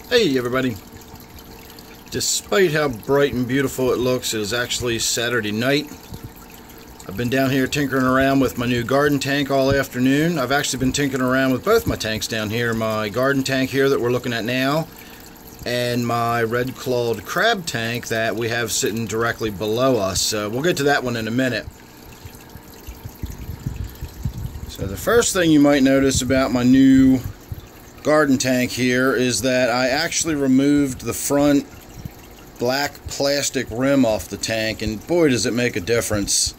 Hey everybody, despite how bright and beautiful it looks, it is actually Saturday night. I've been down here tinkering around with my new garden tank all afternoon. I've actually been tinkering around with both my tanks down here, my garden tank here that we're looking at now and my red-clawed crab tank that we have sitting directly below us. So we'll get to that one in a minute. So the first thing you might notice about my new garden tank here is that I actually removed the front black plastic rim off the tank, and boy does it make a difference.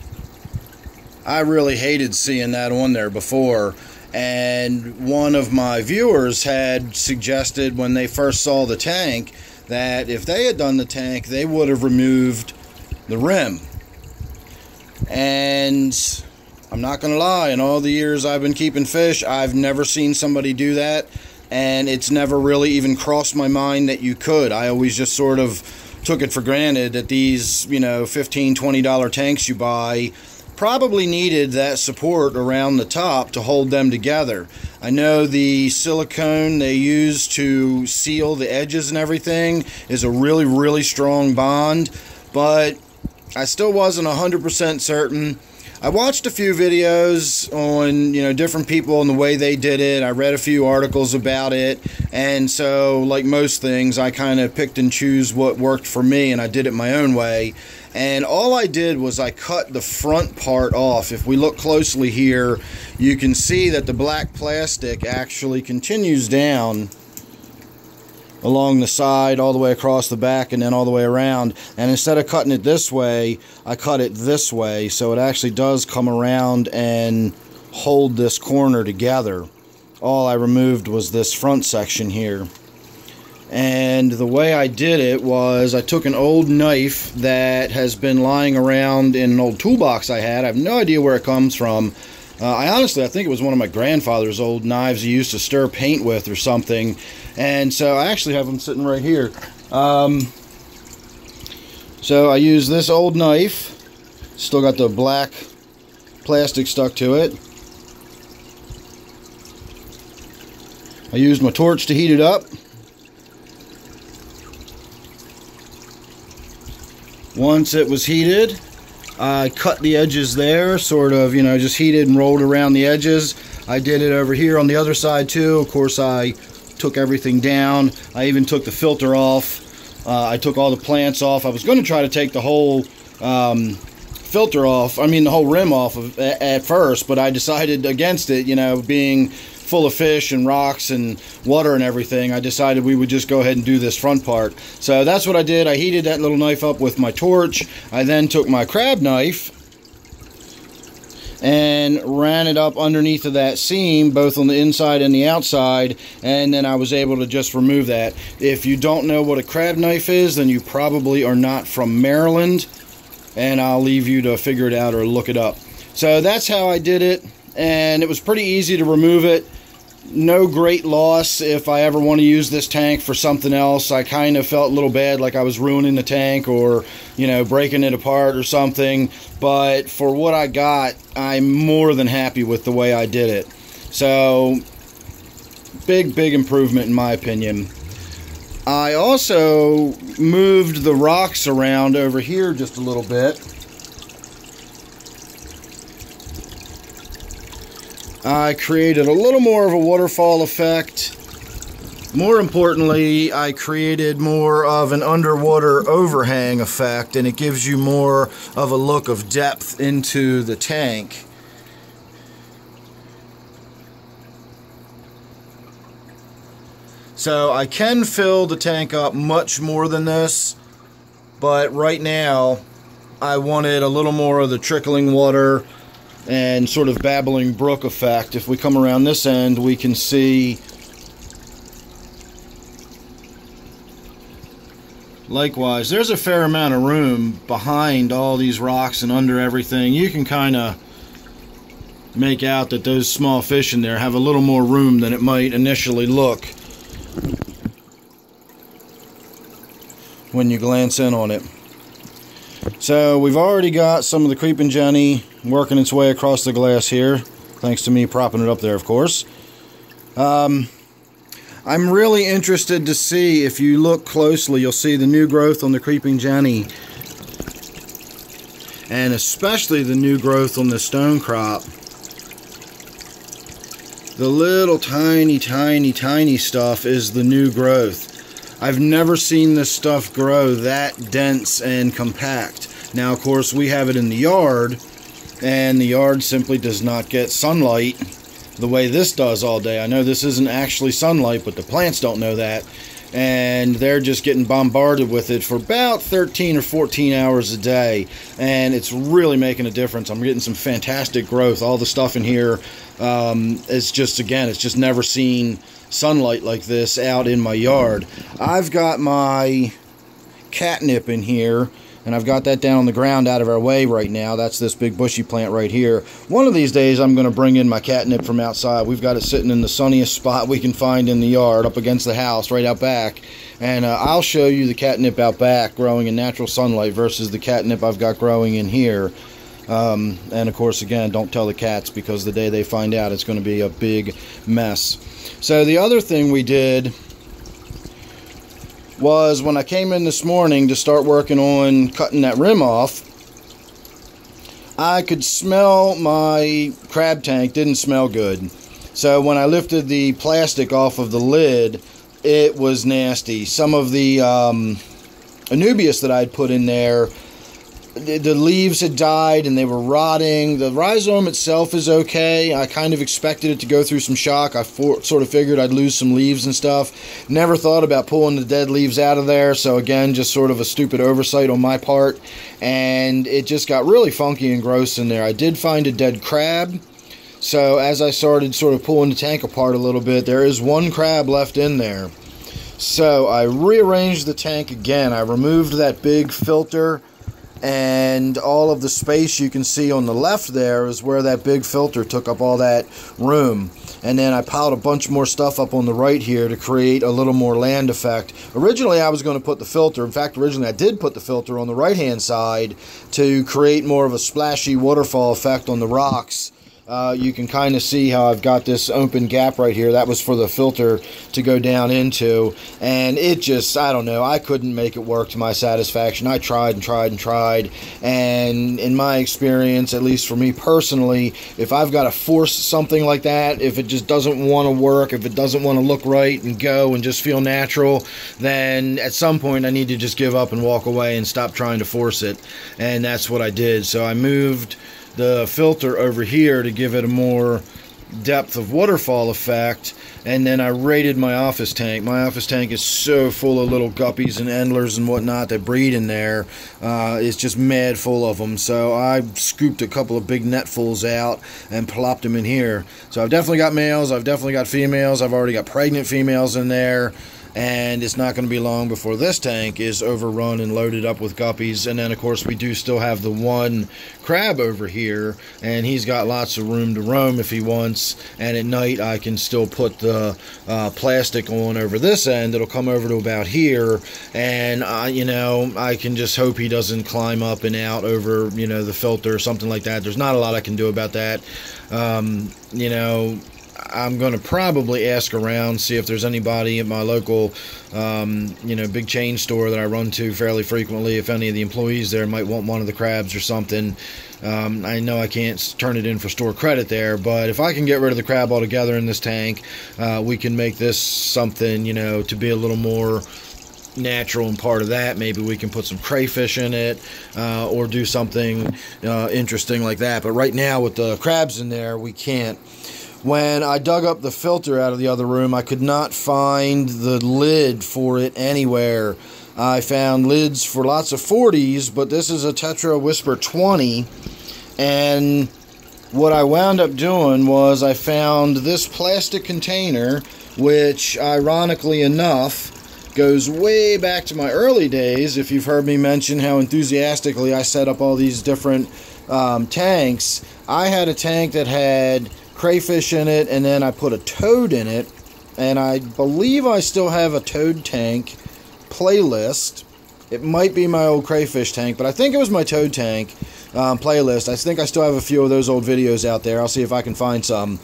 I really hated seeing that on there before, and one of my viewers had suggested when they first saw the tank that if they had done the tank they would have removed the rim. And I'm not gonna lie, in all the years I've been keeping fish, I've never seen somebody do that, and it's never really even crossed my mind that you could. I always just sort of took it for granted that these, $15, $20 tanks you buy probably needed that support around the top to hold them together. I know the silicone they use to seal the edges and everything is a really, really strong bond, but I still wasn't 100% certain. I watched a few videos on, different people and the way they did it. I read a few articles about it, and so, like most things, I kind of picked and choose what worked for me, and I did it my own way. And all I did was I cut the front part off. If we look closely here, you can see that the black plastic actually continues down along the side, all the way across the back, and then all the way around. And instead of cutting it this way, I cut it this way, so it actually does come around and hold this corner together. All I removed was this front section here. And the way I did it was I took an old knife that has been lying around in an old toolbox I had. I have no idea where it comes from. I think it was one of my grandfather's old knives he used to stir paint with or something. And so I actually have them sitting right here. So I used this old knife. Still got the black plastic stuck to it. I used my torch to heat it up. Once it was heated, I cut the edges there, sort of, just heated and rolled around the edges. I did it over here on the other side too. Of course, I took everything down. I even took the filter off. I took all the plants off. I was going to try to take the whole filter off, the whole rim off at first, but I decided against it, being full of fish and rocks and water and everything. I decided we would just go ahead and do this front part. So that's what I did. I heated that little knife up with my torch. I then took my crab knife and ran it up underneath of that seam, both on the inside and the outside, and then I was able to just remove that. If you don't know what a crab knife is, then you probably are not from Maryland, and I'll leave you to figure it out or look it up. So that's how I did it, and it was pretty easy to remove it. No great loss if I ever want to use this tank for something else. I kind of felt a little bad, like I was ruining the tank or, breaking it apart or something. But for what I got, I'm more than happy with the way I did it. So, big improvement in my opinion. I also moved the rocks around over here just a little bit. I created a little more of a waterfall effect. More importantly, I created more of an underwater overhang effect, and it gives you more of a look of depth into the tank. So I can fill the tank up much more than this, but right now I wanted a little more of the trickling water and sort of babbling brook effect. If we come around this end, we can see likewise there's a fair amount of room behind all these rocks and under everything. You can kind of make out that those small fish in there have a little more room than it might initially look when you glance in on it. So we've already got some of the creeping Jenny working its way across the glass here, thanks to me propping it up there, of course. I'm really interested to see, if you look closely, you'll see the new growth on the creeping Jenny. And especially the new growth on the stone crop. The little tiny, tiny, tiny stuff is the new growth. I've never seen this stuff grow that dense and compact. Now, of course, we have it in the yard, and the yard simply does not get sunlight the way this does all day. I know this isn't actually sunlight, but the plants don't know that. And they're just getting bombarded with it for about 13 or 14 hours a day. And it's really making a difference. I'm getting some fantastic growth. All the stuff in here is just, again, it's just never seen sunlight like this out in my yard. I've got my catnip in here, and I've got that down on the ground out of our way right now. That's this big bushy plant right here. One of these days I'm going to bring in my catnip from outside. We've got it sitting in the sunniest spot we can find in the yard, up against the house, right out back. And I'll show you the catnip out back growing in natural sunlight versus the catnip I've got growing in here. And of course, again, don't tell the cats, because the day they find out, it's going to be a big mess. So the other thing we did was, when I came in this morning to start working on cutting that rim off, I could smell my crab tank didn't smell good. So when I lifted the plastic off of the lid, it was nasty. Some of the Anubias that I'd put in there, the leaves had died and they were rotting. The rhizome itself is okay. I kind of expected it to go through some shock. I sort of figured I'd lose some leaves and stuff. Never thought about pulling the dead leaves out of there. So again, just sort of a stupid oversight on my part. And it just got really funky and gross in there. I did find a dead crab. So as I started sort of pulling the tank apart a little bit, there is one crab left in there. So I rearranged the tank again. I removed that big filter, and all of the space you can see on the left there is where that big filter took up all that room. And then I piled a bunch more stuff up on the right here to create a little more land effect. Originally I was going to put the filter, in fact originally I did put the filter on the right hand side to create more of a splashy waterfall effect on the rocks. You can kind of see how I've got this open gap right here. That was for the filter to go down into, and it just, I don't know, I couldn't make it work to my satisfaction. I tried and tried and tried, and in my experience, at least for me personally, if I've got to force something like that, if it just doesn't want to work, if it doesn't want to look right and go and just feel natural, then at some point I need to just give up and walk away and stop trying to force it. And that's what I did. So I moved the filter over here to give it a more depth of waterfall effect, and then I raided my office tank. My office tank is so full of little guppies and endlers and whatnot that breed in there. It's just mad full of them. So I scooped a couple of big netfuls out and plopped them in here. So I've definitely got males, I've definitely got females, I've already got pregnant females in there. And it's not going to be long before this tank is overrun and loaded up with guppies. And then, of course, we do still have the one crab over here, and he's got lots of room to roam if he wants. And at night, I can still put the plastic on over this end. It'll come over to about here, and you know, I can just hope he doesn't climb up and out over, you know, the filter or something like that. There's not a lot I can do about that. You know, I'm going to probably ask around, see if there's anybody at my local, you know, big chain store that I run to fairly frequently, if any of the employees there might want one of the crabs or something. I know I can't turn it in for store credit there, but if I can get rid of the crab altogether in this tank, we can make this something, you know, to be a little more natural, and part of that, maybe we can put some crayfish in it, or do something interesting like that. But right now, with the crabs in there, we can't. When I dug up the filter out of the other room, I could not find the lid for it anywhere. I found lids for lots of 40s, but this is a Tetra Whisper 20, and what I wound up doing was I found this plastic container, which, ironically enough, goes way back to my early days. If you've heard me mention how enthusiastically I set up all these different tanks, I had a tank that had crayfish in it, and then I put a toad in it, and I believe I still have a toad tank playlist. It might be my old crayfish tank, but I think it was my toad tank playlist. I think I still have a few of those old videos out there. I'll see if I can find some.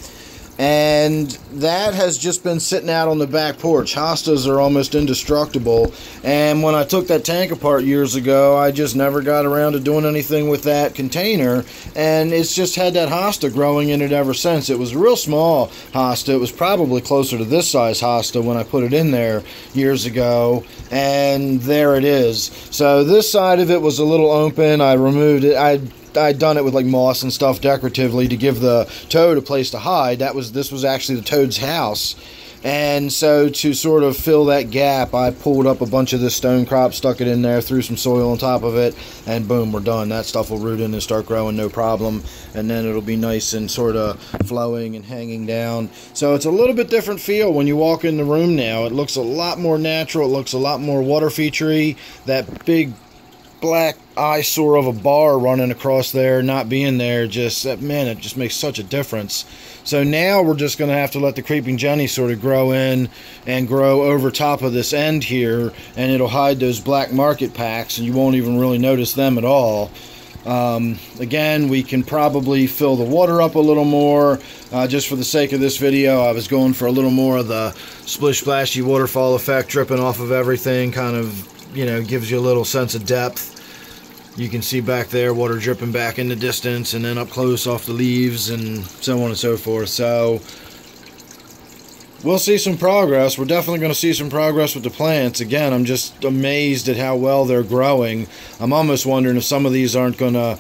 and that has just been sitting out on the back porch. Hostas are almost indestructible, and when I took that tank apart years ago, I just never got around to doing anything with that container, and it's just had that hosta growing in it ever since. It was a real small hosta. It was probably closer to this size hosta when I put it in there years ago, and there it is. So this side of it was a little open. I removed it. I'd done it with like moss and stuff decoratively to give the toad a place to hide. This was actually the toad's house. And so to sort of fill that gap, I pulled up a bunch of this stone crop, stuck it in there, threw some soil on top of it, and boom, we're done. That stuff will root in and start growing, no problem. And then it'll be nice and sort of flowing and hanging down. So it's a little bit different feel when you walk in the room now. It looks a lot more natural. It looks a lot more water featurey. That big black eyesore of a bar running across there not being there, just man, it just makes such a difference. So now we're just going to have to let the creeping Jenny sort of grow in and grow over top of this end here, and it'll hide those black market packs and you won't even really notice them at all. Again, we can probably fill the water up a little more. Just for the sake of this video, I was going for a little more of the splish splashy waterfall effect dripping off of everything, kind of, you know, gives you a little sense of depth. You can see back there water dripping back in the distance and then up close off the leaves and so on and so forth. So we'll see some progress. We're definitely going to see some progress with the plants. Again, I'm just amazed at how well they're growing. I'm almost wondering if some of these aren't going to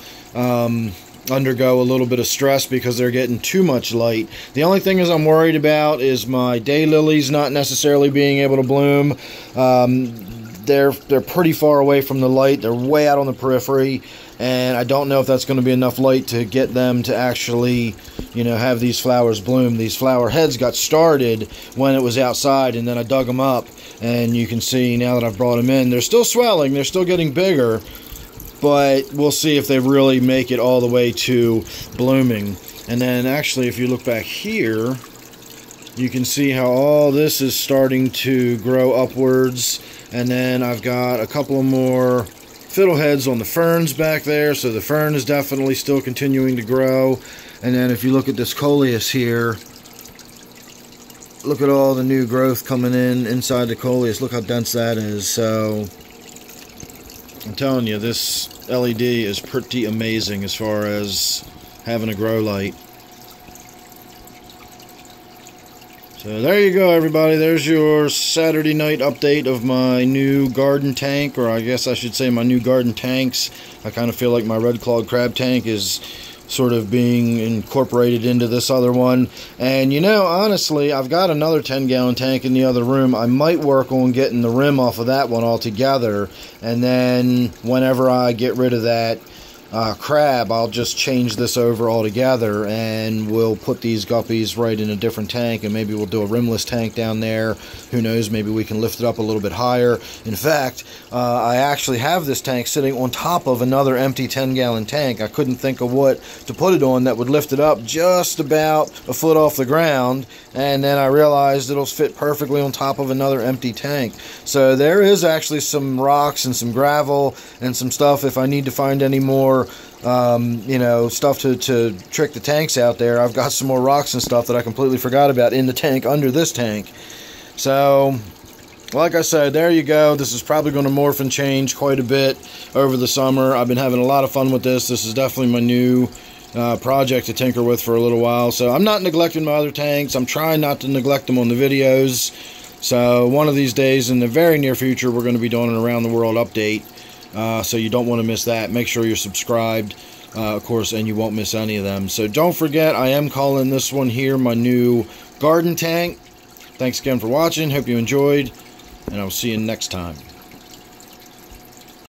undergo a little bit of stress because they're getting too much light. The only thing is I'm worried about is my daylilies not necessarily being able to bloom. They're pretty far away from the light. They're way out on the periphery, and I don't know if that's going to be enough light to get them to actually, you know, have these flowers bloom. These flower heads got started when it was outside, and then I dug them up, and you can see now that I've brought them in, they're still swelling, they're still getting bigger, but we'll see if they really make it all the way to blooming. And then actually, if you look back here, you can see how all this is starting to grow upwards. And then I've got a couple of more fiddleheads on the ferns back there, so the fern is definitely still continuing to grow. And then if you look at this coleus here, look at all the new growth coming in inside the coleus. Look how dense that is. So I'm telling you, this LED is pretty amazing as far as having a grow light. So there you go, everybody. There's your Saturday night update of my new garden tank, or I guess I should say my new garden tanks. I kind of feel like my red-clawed crab tank is sort of being incorporated into this other one. And you know, honestly, I've got another 10-gallon tank in the other room. I might work on getting the rim off of that one altogether, and then whenever I get rid of that crab, I'll just change this over altogether, and we'll put these guppies right in a different tank, and maybe we'll do a rimless tank down there. Who knows, maybe we can lift it up a little bit higher. In fact, I actually have this tank sitting on top of another empty 10-gallon tank. I couldn't think of what to put it on that would lift it up just about a foot off the ground, and then I realized it'll fit perfectly on top of another empty tank. So there is actually some rocks and some gravel and some stuff if I need to find any more you know, stuff to trick the tanks out there. I've got some more rocks and stuff that I completely forgot about in the tank under this tank. So like I said, there you go. This is probably going to morph and change quite a bit over the summer. I've been having a lot of fun with this. This is definitely my new project to tinker with for a little while. So I'm not neglecting my other tanks. I'm trying not to neglect them on the videos. So one of these days in the very near future, we're going to be doing an around the world update. So you don't want to miss that. Make sure you're subscribed, of course, and you won't miss any of them. So don't forget, I am calling this one here my new garden tank. Thanks again for watching. Hope you enjoyed, and I'll see you next time.